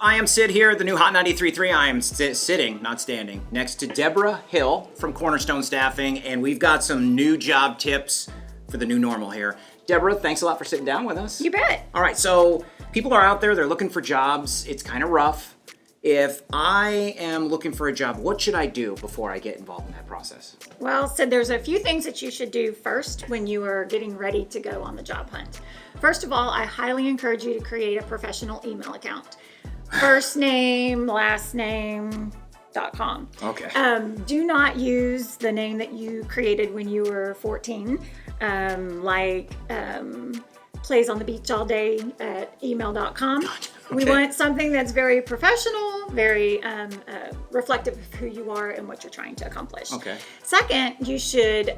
I am Sid here at the new Hot 93.3. I am sitting, not standing, next to Deborah Hill from CornerStone Staffing, and we've got some new job tips for the new normal here. Deborah, thanks a lot for sitting down with us. You bet. All right, so people are out there, they're looking for jobs. It's kind of rough. If I am looking for a job, what should I do before I get involved in that process? Well, Sid, there's a few things that you should do first when you are getting ready to go on the job hunt. First of all, I highly encourage you to create a professional email account. First name, last name.com. Okay. Do not use the name that you created when you were 14, plays on the beach all day at email.com. Okay. We want something that's very professional, very reflective of who you are and what you're trying to accomplish. Okay. Second, you should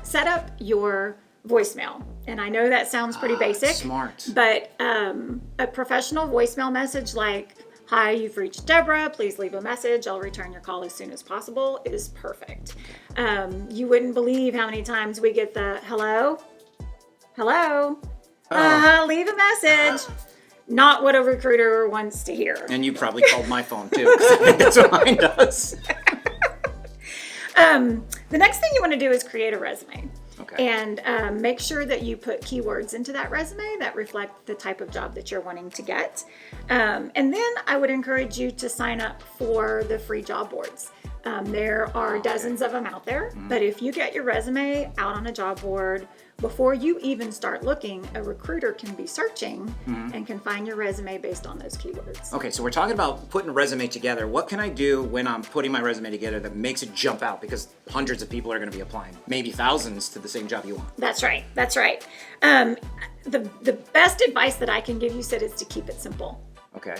set up your voicemail. And I know that sounds pretty basic. Smart. But a professional voicemail message like, "Hi, you've reached Deborah. Please leave a message. I'll return your call as soon as possible," is perfect. You wouldn't believe how many times we get the hello, leave a message. Not what a recruiter wants to hear. And you probably called my phone too, because I think that's what mine does. The next thing you want to do is create a resume. Okay. And make sure that you put keywords into that resume that reflect the type of job that you're wanting to get. And then I would encourage you to sign up for the free job boards. There are dozens of them out there, but if you get your resume out on a job board, before you even start looking, a recruiter can be searching and can find your resume based on those keywords. Okay, so we're talking about putting a resume together. What can I do when I'm putting my resume together that makes it jump out? Because hundreds of people are going to be applying, maybe thousands, to the same job you want. That's right. The best advice that I can give you, Sid, is to keep it simple. Okay.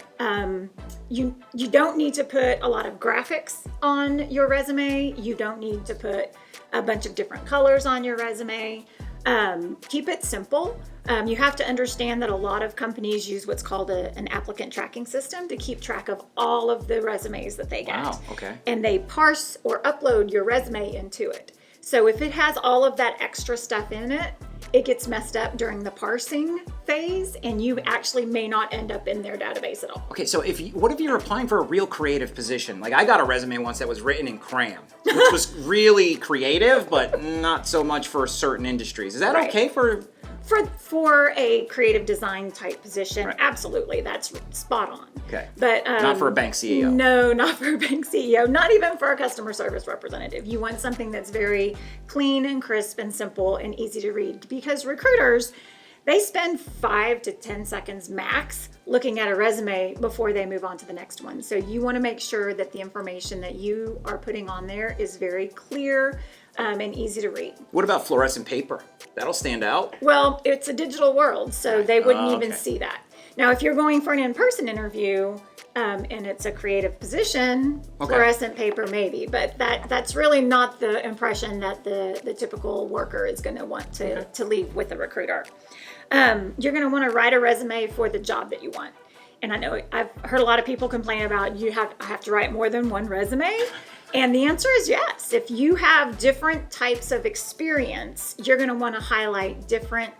You don't need to put a lot of graphics on your resume. You don't need to put a bunch of different colors on your resume. Keep it simple. You have to understand that a lot of companies use what's called an applicant tracking system to keep track of all of the resumes that they get. Wow, okay. And they parse or upload your resume into it. So if it has all of that extra stuff in it, it gets messed up during the parsing phase, and you actually may not end up in their database at all. Okay, so what if you're applying for a real creative position? Like, I got a resume once that was written in crayon, which was really creative, but not so much for certain industries. Is that Right. okay for... For a creative design type position, Right. Absolutely, that's spot on. Okay. But Not for a bank CEO. No, not for a bank CEO. Not even for a customer service representative. You want something that's very clean and crisp and simple and easy to read, because recruiters, they spend 5 to 10 seconds max looking at a resume before they move on to the next one. So you want to make sure that the information that you are putting on there is very clear and easy to read. What about fluorescent paper? That'll stand out. Well, it's a digital world, so they wouldn't even okay. see that. Now, if you're going for an in-person interview and it's a creative position, fluorescent paper maybe, but that's really not the impression that the typical worker is going to want to leave with the recruiter. You're going to want to write a resume for the job that you want. And I know I've heard a lot of people complain about I have to write more than one resume. And the answer is yes. If you have different types of experience, you're going to want to highlight different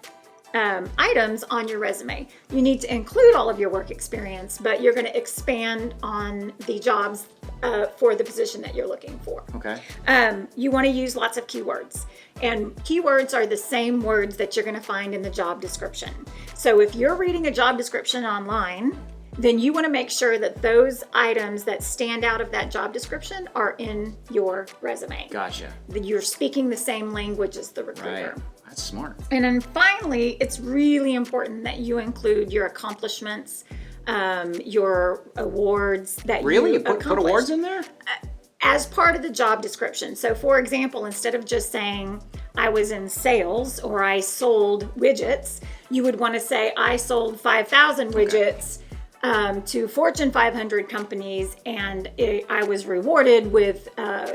items on your resume. You need to include all of your work experience, but you're going to expand on the jobs for the position that you're looking for. Okay. You want to use lots of keywords. And keywords are the same words that you're going to find in the job description. So if you're reading a job description online, then you want to make sure that those items that stand out of that job description are in your resume. Gotcha. That you're speaking the same language as the recruiter. Right. That's smart. And then finally, it's really important that you include your accomplishments, your awards that Really? you You put accomplished awards in there? as part of the job description. So for example, instead of just saying I was in sales or I sold widgets, you would want to say I sold 5,000 widgets to Fortune 500 companies, and I was rewarded with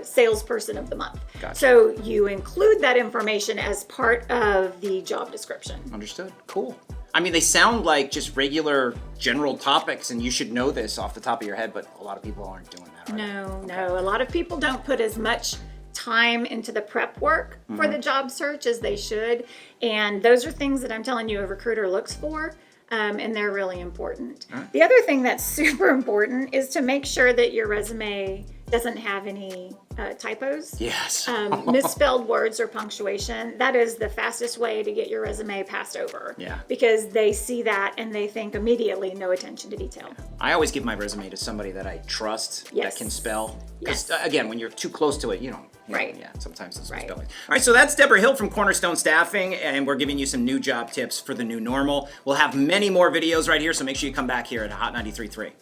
Salesperson of the Month. Gotcha. So you include that information as part of the job description. Understood. Cool. I mean, they sound like just regular general topics, and you should know this off the top of your head, but a lot of people aren't doing that. Right? No. A lot of people don't put as much time into the prep work for the job search as they should. And those are things that I'm telling you a recruiter looks for. and they're really important. The other thing that's super important is to make sure that your resume doesn't have any typos. Yes. Misspelled words or punctuation. That is the fastest way to get your resume passed over. Yeah. Because they see that and they think immediately no attention to detail. I always give my resume to somebody that I trust Yes. that can spell. Because Yes. again, when you're too close to it, you don't. Right. Yeah, sometimes it's Right. spelling. All right, so that's Deborah Hill from CornerStone Staffing, and we're giving you some new job tips for the new normal. We'll have many more videos right here, so make sure you come back here at Hot 93.3.